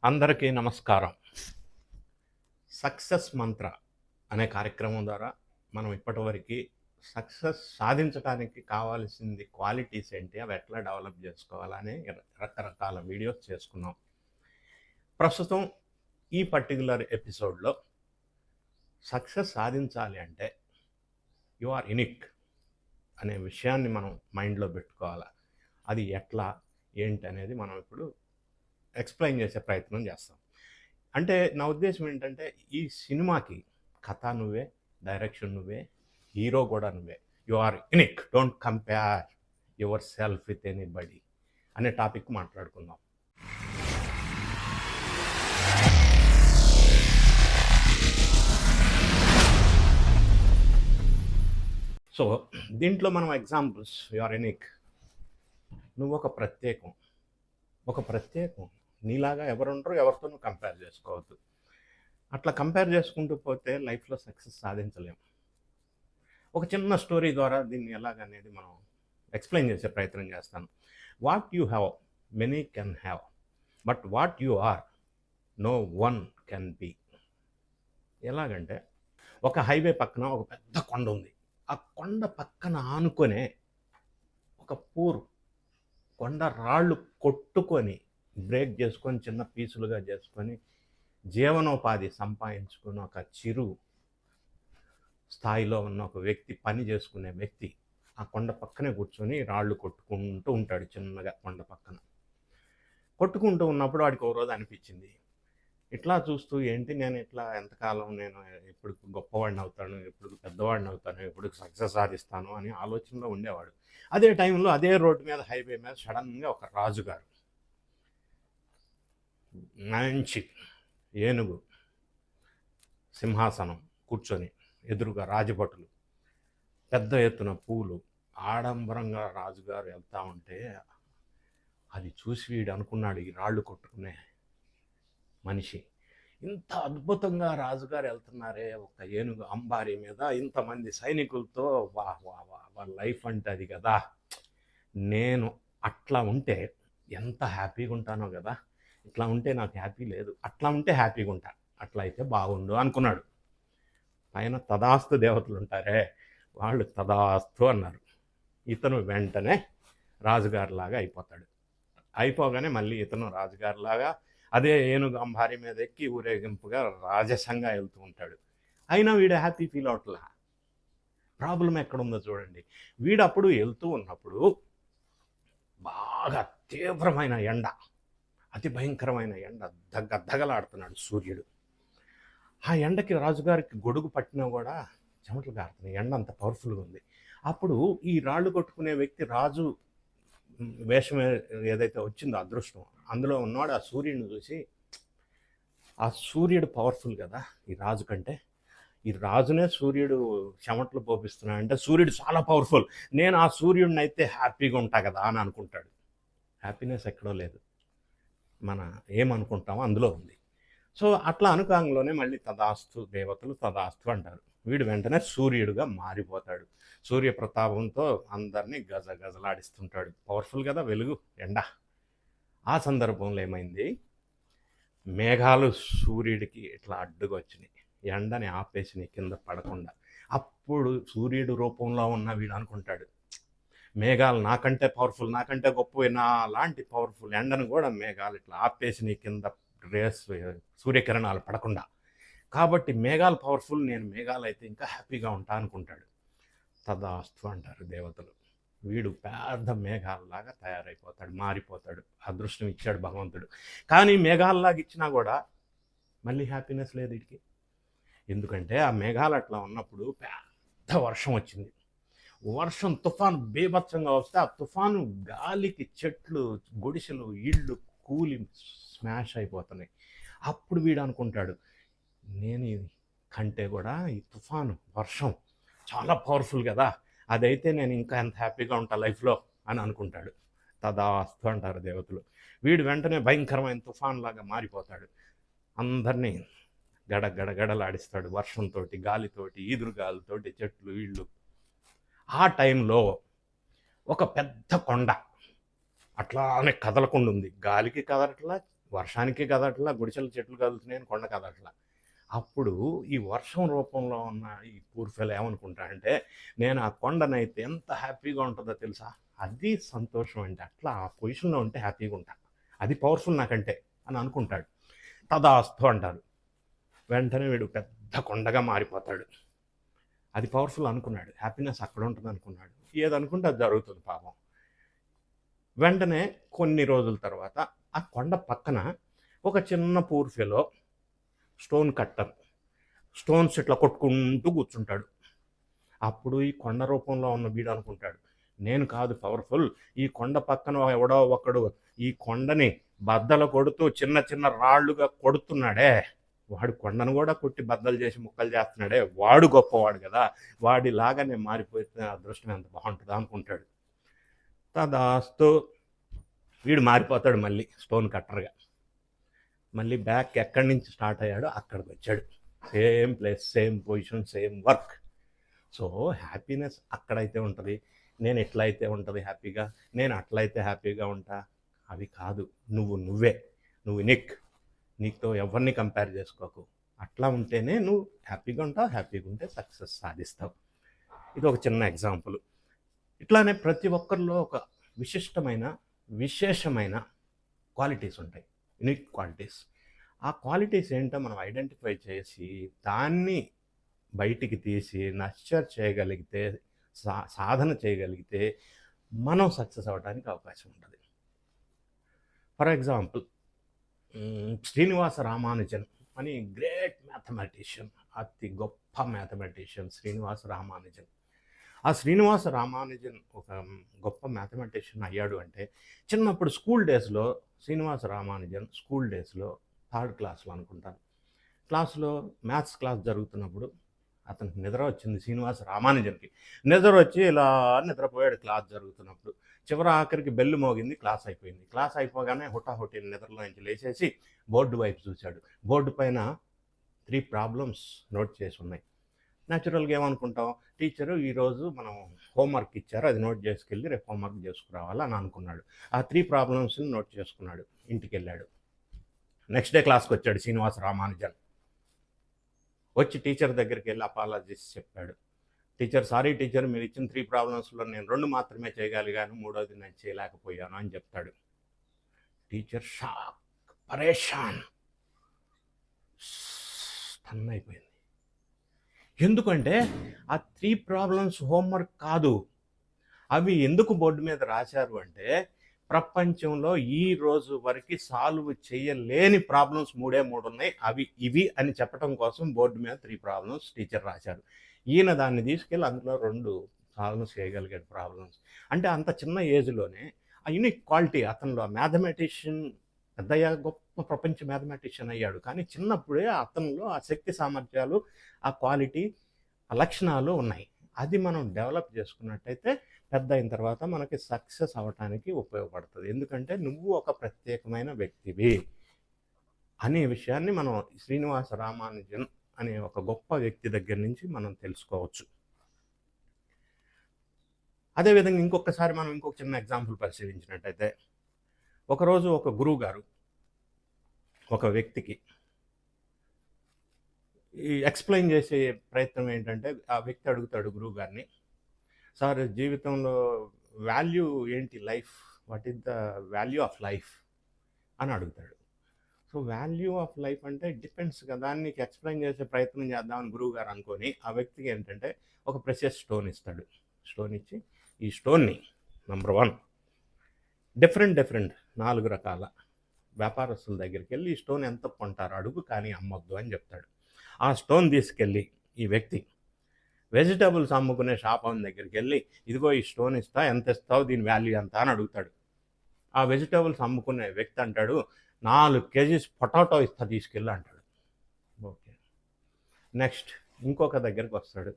అందరికీ నమస్కారం. సక్సెస్ మంత్ర అనే కార్యక్రమం ద్వారా మనం ఇప్పటివరకు సక్సెస్ సాధించడానికి కావాల్సింది క్వాలిటీస్ ఏంటి, అవి ఎట్లా డెవలప్ చేసుకోవాలని రకరకాల వీడియోస్ చేసుకున్నాం. ప్రస్తుతం ఈ పర్టికులర్ ఎపిసోడ్లో సక్సెస్ సాధించాలి అంటే యు ఆర్ యూనిక్ అనే విషయాన్ని మనం మైండ్లో పెట్టుకోవాలి. అది ఎట్లా ఏంటి అనేది మనం ఇప్పుడు ఎక్స్ప్లెయిన్ చేసే ప్రయత్నం చేస్తాం. అంటే నా ఉద్దేశం ఏంటంటే, ఈ సినిమాకి కథ నువ్వే, డైరెక్షన్ నువ్వే, హీరో కూడా నువ్వే. You are unique, don't compare yourself with anybody అనే టాపిక్ మాట్లాడుకుందాం. సో దీంట్లో మనం ఎగ్జాంపుల్స్, యు ఆర్ యూనిక్, నువ్వు ఒక ప్రత్యేకం నీలాగా ఎవరుండరు, ఎవరితోనూ కంపేర్ చేసుకోవద్దు. అట్లా కంపేర్ చేసుకుంటూ పోతే లైఫ్లో సక్సెస్ సాధించలేము. ఒక చిన్న స్టోరీ ద్వారా దీన్ని ఎలాగనేది మనం ఎక్స్ప్లెయిన్ చేసే ప్రయత్నం చేస్తాను. What you have many can have, but what you are no one can be. ఎలాగంటే, ఒక హైవే పక్కన ఒక పెద్ద కొండ ఉంది. ఆ కొండ పక్కన ఆనుకొనే ఒక కొండ రాళ్ళు కొట్టుకొని బ్రేక్ చేసుకొని చిన్న పీసులుగా చేసుకొని జీవనోపాధి సంపాదించుకుని ఒక చిరు స్థాయిలో ఉన్న ఒక వ్యక్తి, పని చేసుకునే వ్యక్తి ఆ కొండ పక్కనే కూర్చొని రాళ్ళు కొట్టుకుంటూ ఉంటాడు. చిన్నగా కొండ పక్కన కొట్టుకుంటూ ఉన్నప్పుడు వాడికి ఒక రోజు అనిపించింది, ఇట్లా చూస్తూ ఏంటి నేను ఇట్లా ఎంతకాలం నేను ఎప్పుడు గొప్పవాడిని అవుతాను, ఎప్పుడు పెద్దవాడిని అవుతాను, ఎప్పుడు సక్సెస్ సాధిస్తాను అని ఆలోచనలో ఉండేవాడు. అదే టైంలో అదే రోడ్డు మీద, హైవే మీద సడన్గా ఒక రాజుగారు, మంచి ఏనుగు సింహాసనం కూర్చొని, ఎదురుగా రాజభటులు, పెద్ద ఎత్తున పూలు, ఆడంబరంగా రాజుగారు వెళ్తూ ఉంటే అది చూసి వీడు అనుకున్నాడు, ఈ రాళ్ళు కొట్టుకునే మనిషి ఇంత అద్భుతంగా రాజుగారు వెళ్తున్నారే ఒక ఏనుగు అంబారీ మీద ఇంతమంది సైనికులతో, వా వా వా వాళ్ళ లైఫ్ అంటే అది కదా, నేను అట్లా ఉంటే ఎంత హ్యాపీగా ఉంటానో కదా, ఇట్లా ఉంటే నాకు హ్యాపీ లేదు, అట్లా ఉంటే హ్యాపీగా ఉంటా, అట్లా అయితే బాగుండు అనుకున్నాడు. పైన తదాస్తు దేవతలు ఉంటారే, వాళ్ళు తదాస్తు అన్నారు. ఇతను వెంటనే రాజుగారిలాగా అయిపోతాడు. అయిపోగానే మళ్ళీ ఇతను రాజుగారిలాగా అదే ఏనుగు అంబారీ మీద ఎక్కి ఊరేగింపుగా రాజసంగా వెళ్తూ ఉంటాడు. అయినా వీడు హ్యాపీ ఫీల్ అవట్లా. ప్రాబ్లం ఎక్కడుందో చూడండి. వీడు అప్పుడు వెళ్తూ ఉన్నప్పుడు బాగా తీవ్రమైన ఎండ, అతి భయంకరమైన ఎండ, దగలాడుతున్నాడు సూర్యుడు. ఆ ఎండకి రాజుగారికి గొడుగు పట్టినా కూడా చెమటలు కారుతున్నాయి, ఎండ అంత పవర్ఫుల్గా ఉంది. అప్పుడు ఈ రాళ్ళు కొట్టుకునే వ్యక్తి, రాజు వేషం ఏదైతే వచ్చిందో అదృష్టం, అందులో ఉన్నవాడు ఆ సూర్యుడిని చూసి, ఆ సూర్యుడు పవర్ఫుల్ కదా ఈ రాజు కంటే, ఈ రాజునే సూర్యుడు చెమటలు పోపిస్తున్నాడు అంటే సూర్యుడు చాలా పవర్ఫుల్, నేను ఆ సూర్యుడిని అయితే హ్యాపీగా ఉంటా కదా అని అనుకుంటాడు. హ్యాపీనెస్ ఎక్కడో లేదు, మన ఏమనుకుంటామో అందులో ఉంది. సో అట్లా అనుకాంలోనే మళ్ళీ తదాస్తు దేవతలు తదాస్తు అంటారు. వీడు వెంటనే సూర్యుడుగా మారిపోతాడు. సూర్య ప్రతాపంతో అందరినీ గజలాడిస్తుంటాడు. పవర్ఫుల్ కదా వెలుగు, ఎండ. ఆ సందర్భంలో ఏమైంది, మేఘాలు సూర్యుడికి ఇట్లా అడ్డుగా వచ్చినాయి, ఎండని ఆపేసినాయి కింద పడకుండా. అప్పుడు సూర్యుడు రూపంలో ఉన్న వీడు అనుకుంటాడు, మేఘాలు నాకంటే పవర్ఫుల్, నాకంటే గొప్ప, నా లాంటి పవర్ఫుల్ ఎండను కూడా మేఘాలు ఇట్లా ఆపేసినాయి కింద సూర్యకిరణాలు పడకుండా. కాబట్టి మేఘాలు పవర్ఫుల్, నేను మేఘాలు అయితే ఇంకా హ్యాపీగా ఉంటా అనుకుంటాడు. తదాస్తు అంటారు దేవతలు. వీడు పెద్ద మేఘాలలాగా తయారైపోతాడు, మారిపోతాడు. అదృష్టం ఇచ్చాడు భగవంతుడు. కానీ మేఘాలలాగా ఇచ్చినా కూడా మళ్ళీ హ్యాపీనెస్ లేదు వీడికి. ఎందుకంటే ఆ మేఘాలు అట్లా ఉన్నప్పుడు పెద్ద వర్షం వచ్చింది. వర్షం తుఫాను బీభత్సంగా వస్తే ఆ తుఫాను గాలికి చెట్లు, గుడిసెలు, ఇళ్ళు కూలి స్మాష్ అయిపోతున్నాయి. అప్పుడు వీడు అనుకుంటాడు, నేను కంటే కూడా ఈ తుఫాను, వర్షం చాలా పవర్ఫుల్ కదా, అదైతే నేను ఇంకా ఎంత హ్యాపీగా ఉంటా లైఫ్లో అని అనుకుంటాడు. తదాస్తు అంటారు దేవతలు. వీడు వెంటనే భయంకరమైన తుఫాన్ లాగా మారిపోతాడు. అందరినీ గడగడలాడిస్తాడు వర్షంతో, గాలితోటి, ఈదురుగాలితోటి, చెట్లు, ఇళ్ళు ఆ టైంలో ఒక పెద్ద కొండ అట్లానే కదలకుండా ఉంది. గాలికి కదలట్లా, వర్షానికి కదలట్లా, గుడిసెల చెట్లు కదులుతున్నాయని కొండ కదలట్లా. అప్పుడు ఈ వర్షం రూపంలో ఉన్న ఈ పూర్ ఫెలో ఏమనుకుంటాడంటే, నేను ఆ కొండనైతే ఎంత హ్యాపీగా ఉంటుందో తెలుసా? అది సంతోషం అంటే. అట్లా ఆ పొజిషన్‌లో ఉంటే హ్యాపీగా ఉంటా. అది పవర్‌ఫుల్ నాకంటే అని అనుకుంటాడు. తదాస్తు అంటారు. వెంటనే వీడు పెద్ద కొండగా మారిపోతాడు. అది పవర్‌ఫుల్ అనుకున్నాడు. హ్యాపీనెస్ అక్కడ ఉంటుంది అనుకున్నాడు. ఏదనుకుంటే అది జరుగుతుంది పాపం. వెంటనే కొన్ని రోజుల తర్వాత ఆ కొండ పక్కన ఒక చిన్న poor fellow stone cutter stones ఇట్లా కొట్టుకుంటూ కూర్చుంటాడు. అప్పుడు ఈ కొండ రూపంలో ఉన్న వీడు అనుకుంటాడు, నేను కాదు పవర్ఫుల్, ఈ కొండ పక్కన ఎవడో ఒకడు ఈ కొండని బద్దలు కొడుతూ చిన్న చిన్న రాళ్ళుగా కొడుతున్నాడే, వాడు కొండను కూడా కొట్టి బద్దలు చేసి ముక్కలు చేస్తున్నాడే, వాడు గొప్పవాడు కదా, వాడిలాగా నేను మారిపోతే అదృష్టం ఎంత బాగుంటుందా అనుకుంటాడు. తదాస్తు వీడు మారిపోతాడు మళ్ళీ స్టోన్ కట్టర్గా. మళ్ళీ బ్యాక్ ఎక్కడి నుంచి స్టార్ట్ అయ్యాడో అక్కడికి వచ్చాడు. Same place, same position, same work. So happiness అక్కడైతే ఉంటుంది, నేను ఎట్లయితే ఉంటుంది హ్యాపీగా, నేను అట్లయితే హ్యాపీగా ఉంటా, అవి కాదు. నువ్వే, నువ్వు నీతో ఎవరిని కంపేర్ చేసుకోకు. అట్లా ఉంటేనే నువ్వు హ్యాపీగా ఉంటావు, హ్యాపీగా ఉంటే సక్సెస్ సాధిస్తావు. ఇది ఒక చిన్న ఎగ్జాంపుల్. ఇట్లానే ప్రతి ఒక్కరిలో ఒక విశేషమైన క్వాలిటీస్ ఉంటాయి, యూనిక్ క్వాలిటీస్. ఆ క్వాలిటీస్ ఏంటో మనం ఐడెంటిఫై చేసి దాన్ని బయటికి తీసి నర్చర్ చేయగలిగితే, సాధన చేయగలిగితే మనం సక్సెస్ అవ్వడానికి అవకాశం ఉంటుంది. ఫర్ ఎగ్జాంపుల్, శ్రీనివాస రామానుజన్ అని గ్రేట్ మ్యాథమెటిషియన్, అతి గొప్ప మ్యాథమెటిషియన్ శ్రీనివాస రామానుజన్. ఆ శ్రీనివాస రామానుజన్ ఒక గొప్ప మ్యాథమెటిషియన్ అయ్యాడు అంటే, చిన్నప్పుడు స్కూల్ డేస్లో శ్రీనివాస రామానుజన్ స్కూల్ డేస్లో 3rd క్లాస్లో అనుకుంటాను, క్లాస్లో మ్యాథ్స్ క్లాస్ జరుగుతున్నప్పుడు అతనికి నిద్ర వచ్చింది. శ్రీనివాస రామానుజన్కి నిద్ర వచ్చి ఇలా నిద్రపోయాడు క్లాస్ జరుగుతున్నప్పుడు. ఆఖరికి బెల్లు మోగింది, క్లాస్ అయిపోయింది. క్లాస్ అయిపోగానే హుటాహుటి నిద్రలో నుంచి లేచేసి బోర్డు వైపు చూశాడు. బోర్డు పైన 3 ప్రాబ్లమ్స్ నోట్ చేసి ఉన్నాయి. న్యాచురల్గా ఏమనుకుంటాం, టీచరు ఈరోజు మనం హోంవర్క్ ఇచ్చారు, అది నోట్ చేసుకెళ్ళి రేపు హోంవర్క్ చేసుకురావాలి అని అనుకున్నాడు. ఆ 3 ప్రాబ్లమ్స్ని నోట్ చేసుకున్నాడు, ఇంటికి వెళ్ళాడు. నెక్స్ట్ డే క్లాస్కి వచ్చాడు శ్రీనివాస రామానుజన్. వచ్చి టీచర్ దగ్గరికి వెళ్ళి అపాలజీస్ చెప్పాడు. టీచర్, సారీ టీచర్, మీరు ఇచ్చిన 3 ప్రాబ్లమ్స్లో నేను 2 మాత్రమే చేయగలిగాను, 3వది నేను చేయలేకపోయాను అని చెప్తాడు. టీచర్ షాక్, పరేషాన్, స్టన్ అయిపోయింది. ఎందుకంటే ఆ 3 ప్రాబ్లమ్స్ హోంవర్క్ కాదు. అవి ఎందుకు బోర్డు మీద రాశారు అంటే, ప్రపంచంలో ఈ రోజు వరకు సాల్వ్ చేయలేని ప్రాబ్లమ్స్ 3 ఉన్నాయి, అవి ఇవి అని చెప్పడం కోసం బోర్డు మీద 3 ప్రాబ్లమ్స్ టీచర్ రాశారు. ఈయన దాన్ని తీసుకెళ్ళి అందులో 2 సాల్వ్ చేయగలిగాడు ప్రాబ్లమ్స్. అంటే అంత చిన్న ఏజ్లోనే ఆ యూనిక్ క్వాలిటీ అతనిలో, మ్యాథమెటిషియన్ పెద్దయ్యా గొప్ప ప్రపంచ మ్యాథమెటిషియన్ అయ్యాడు. కానీ చిన్నప్పుడే అతనిలో ఆ శక్తి సామర్థ్యాలు, ఆ క్వాలిటీ, ఆ లక్షణాలు ఉన్నాయి. అది మనం డెవలప్ చేసుకున్నట్టయితే పెద్ద అయిన తర్వాత మనకి సక్సెస్ అవ్వటానికి ఉపయోగపడుతుంది. ఎందుకంటే నువ్వు ఒక ప్రత్యేకమైన వ్యక్తివి అనే విషయాన్ని మనం శ్రీనివాస రామానుజన్ అనే ఒక గొప్ప వ్యక్తి దగ్గర నుంచి మనం తెలుసుకోవచ్చు. అదేవిధంగా ఇంకొకసారి మనం ఇంకొక చిన్న ఎగ్జాంపుల్ పరిశీలించినట్టయితే, ఒకరోజు ఒక గురువు గారు ఒక వ్యక్తికి ఈ ఎక్స్ప్లెయిన్ చేసే ప్రయత్నం ఏంటంటే, ఆ వ్యక్తి అడుగుతాడు గురువు గారిని, సార్ జీవితంలో వాల్యూ ఏంటి, life, what is the value of life అని అడుగుతాడు. సో వాల్యూ ఆఫ్ లైఫ్ అంటే డిపెండ్స్ కదా, దాన్ని నీకు ఎక్స్ప్లెయిన్ చేసే ప్రయత్నం చేద్దామని గురువు గారు అనుకొని ఆ వ్యక్తికి ఏంటంటే ఒక ప్రెషియస్ స్టోన్ ఇస్తాడు. స్టోన్ ఇచ్చి, ఈ స్టోన్ని నెంబర్ 1 డిఫరెంట్ 4 రకాల వ్యాపారస్తుల దగ్గరికి వెళ్ళి ఈ స్టోన్ ఎంత కొంటారు అడుగు, కానీ అమ్మొద్దు అని చెప్తాడు. ఆ స్టోన్ తీసుకెళ్ళి ఈ వ్యక్తి వెజిటబుల్స్ అమ్ముకునే షాప్ అవన్ దగ్గరికి వెళ్ళి, ఇదిగో ఈ స్టోన్ ఇస్తా, ఎంత ఇస్తావు, దీని వాల్యూ ఎంత అని అడుగుతాడు. ఆ వెజిటబుల్స్ అమ్ముకునే వ్యక్తి అంటాడు, 4 కేజీస్ పొటాటో ఇస్తా, తీసుకెళ్ళి అంటాడు. ఓకే. నెక్స్ట్ ఇంకొక దగ్గరికి వస్తాడు.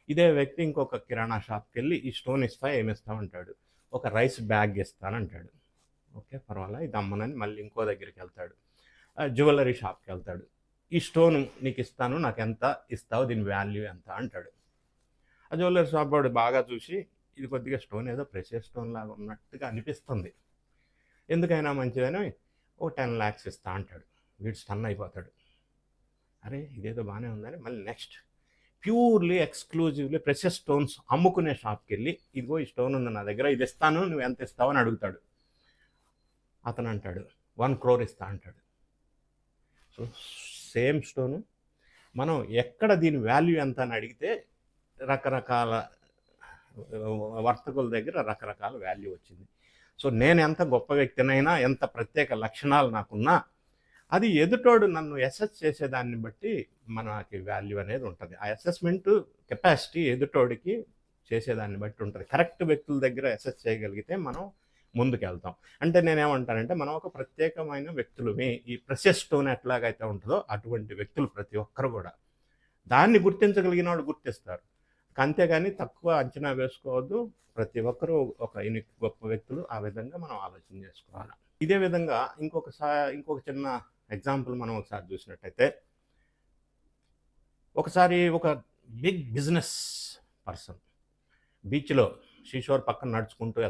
ఇదే వ్యక్తి ఇంకొక కిరాణా షాప్కి వెళ్ళి, ఈ స్టోన్ ఇస్తా, ఏమిస్తావు అంటాడు. ఒక రైస్ బ్యాగ్ ఇస్తానంటాడు. ఓకే, పర్వాలా, ఇది అమ్మనని మళ్ళీ ఇంకో దగ్గరికి వెళ్తాడు. జ్యువెలరీ షాప్కి వెళ్తాడు. ఈ స్టోన్ నీకు ఇస్తాను, నాకు ఎంత ఇస్తావు, దీని వాల్యూ ఎంత అంటాడు. ఆ జ్యువెలరీ షాప్ వాడు బాగా చూసి ఇది కొద్దిగా స్టోన్ ఏదో ప్రెషర్ స్టోన్ లాగా ఉన్నట్టుగా అనిపిస్తుంది, ఎందుకైనా మంచిదని ఓ 10 lakhs ఇస్తా అంటాడు. వీడు స్టన్ అయిపోతాడు. అరే ఇదేదో బాగానే ఉందని మళ్ళీ next purely exclusively pressure stones అమ్ముకునే షాప్కి వెళ్ళి ఇదిగో ఈ స్టోన్ ఉంది నా దగ్గర, ఇది ఇస్తాను, నువ్వు ఎంత ఇస్తావు అని అడుగుతాడు. అతను అంటాడు 1 crore ఇస్తా అంటాడు. సో సేమ్ స్టోను మనం ఎక్కడ దీని వాల్యూ ఎంత అని అడిగితే రకరకాల వర్తకుల దగ్గర రకరకాల వాల్యూ వచ్చింది. సో నేను ఎంత గొప్ప వ్యక్తినైనా, ఎంత ప్రత్యేక లక్షణాలు నాకున్నా, అది ఎదుటోడు నన్ను అసెస్ చేసేదాన్ని బట్టి మనకి వాల్యూ అనేది ఉంటుంది. ఆ అసెస్మెంట్ కెపాసిటీ ఎదుటోడికి చేసేదాన్ని బట్టి ఉంటుంది. కరెక్ట్ వ్యక్తుల దగ్గర అసెస్ చేయగలిగితే మనం ముందుకు వెళ్తాం. అంటే నేనేమంటానంటే మనం ఒక ప్రత్యేకమైన వ్యక్తులమే. ఈ ప్రెషర్ స్టోన్ ఎట్లాగైతే ఉంటుందో అటువంటి వ్యక్తులు ప్రతి ఒక్కరు కూడా దాన్ని గుర్తించగలిగిన వాడు గుర్తిస్తారు. అంతేగాని తక్కువ అంచనా వేసుకోవద్దు. ప్రతి ఒక్కరూ ఒక గొప్ప వ్యక్తులు. ఆ విధంగా మనం ఆలోచన చేసుకోవాలి. ఇదే విధంగా ఇంకొక చిన్న ఎగ్జాంపుల్ మనం ఒకసారి చూసినట్టయితే, ఒకసారి ఒక బిగ్ బిజినెస్ పర్సన్ బీచ్లో సీషోర్ పక్కన నడుచుకుంటూ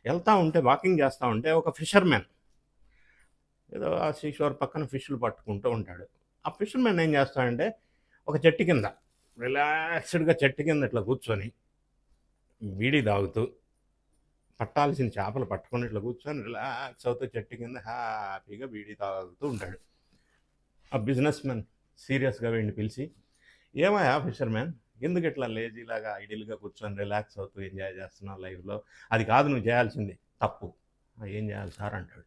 వెళ్తూ ఉంటే వాకింగ్ చేస్తూ ఉంటే ఒక ఫిషర్మెన్ ఏదో ఆ సీషోర్ పక్కన ఫిష్లు పట్టుకుంటూ ఉంటాడు. ఆ ఫిషర్మెన్ ఏం చేస్తాడంటే ఒక చెట్టు కింద రిలాక్స్డ్గా చెట్టు కింద ఇట్లా కూర్చొని బీడీ తాగుతూ పట్టాల్సిన చేపలు పట్టుకొని ఇట్లా కూర్చొని రిలాక్స్ అవుతూ చెట్టు కింద హ్యాపీగా బీడీ తాగుతూ ఉంటాడు. ఆ బిజినెస్ మ్యాన్ సీరియస్గా వీడిని పిలిచి, ఏమయ్యా ఫిషర్మ్యాన్, ఎందుకు ఇట్లా లేజీలాగా ఐడియల్గా కూర్చొని రిలాక్స్ అవుతూ ఎంజాయ్ చేస్తున్నావు లైఫ్లో? అది కాదు నువ్వు చేయాల్సింది, తప్పు. ఏం చేయాలి సార్ అంటాడు.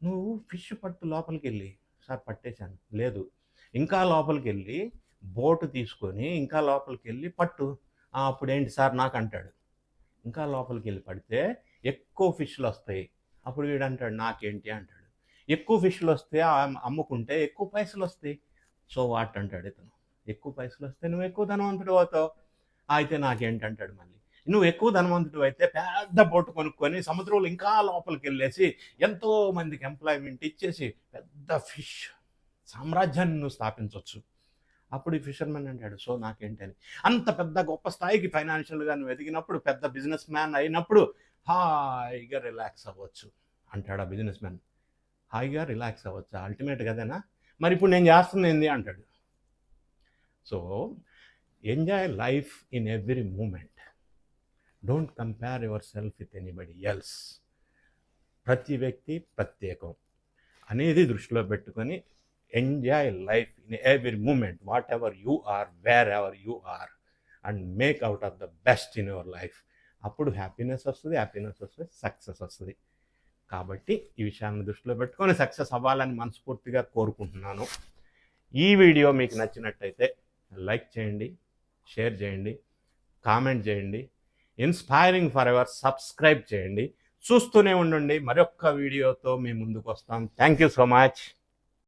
నువ్వు ఫిష్ పట్టు లోపలికి వెళ్ళి, సార్ పట్టేశాను. లేదు, ఇంకా లోపలికి వెళ్ళి బోటు తీసుకొని ఇంకా లోపలికి వెళ్ళి పట్టు. అప్పుడు ఏంటి సార్ నాకు అంటాడు. ఇంకా లోపలికి వెళ్ళి పడితే ఎక్కువ ఫిష్లు వస్తాయి. అప్పుడు వీడు అంటాడు నాకేంటి అంటాడు. ఎక్కువ ఫిష్లు వస్తే అమ్ముకుంటే ఎక్కువ పైసలు వస్తాయి. సో వాట్ అంటాడు ఇతను. ఎక్కువ పైసలు వస్తే నువ్వు ఎక్కువ ధనవంతుడు అవుతావు. అయితే నాకేంటి అంటాడు మళ్ళీ. నువ్వు ఎక్కువ ధనవంతుడు అయితే పెద్ద బోటు కొనుక్కొని సముద్రంలో ఇంకా లోపలికి వెళ్ళేసి ఎంతో మందికి ఎంప్లాయ్మెంట్ ఇచ్చేసి పెద్ద ఫిష్ సామ్రాజ్యాన్ని నువ్వు స్థాపించవచ్చు. అప్పుడు ఈ ఫిషర్మెన్ అంటాడు సో నాకేంటని. అంత పెద్ద గొప్ప స్థాయికి ఫైనాన్షియల్గా నువ్వు ఎదిగినప్పుడు, పెద్ద బిజినెస్ మ్యాన్ అయినప్పుడు హాయిగా రిలాక్స్ అవ్వచ్చు అంటాడు ఆ బిజినెస్ మ్యాన్. హాయిగా రిలాక్స్ అవ్వచ్చు అల్టిమేట్ కదేనా? మరి ఇప్పుడు నేను చేస్తుంది ఏంది అంటాడు. So enjoy life in every moment. Don't compare yourself with anybody else. ప్రతి వ్యక్తి ప్రత్యేకం అనేది దృష్టిలో పెట్టుకొని enjoy life in every moment, whatever you are, wherever you are, and make out of the best in your life. అప్పుడు happiness వస్తుంది, success వస్తుంది. కాబట్టి ఈ విషయాన్ని దృష్టిలో పెట్టుకొని సక్సెస్ అవ్వాలని మనస్ఫూర్తిగా కోరుకుంటున్నాను. ఈ వీడియో మీకు నచ్చినట్టయితే లైక్ చేయండి, షేర్ చేయండి, కామెంట్ చేయండి. ఇన్స్పైరింగ్ ఫర్ ఎవర్ సబ్స్క్రైబ్ చేయండి. చూస్తూనే ఉండండి. మరొక్క వీడియోతో మీ ముందుకు వస్తాం. Thank you so much.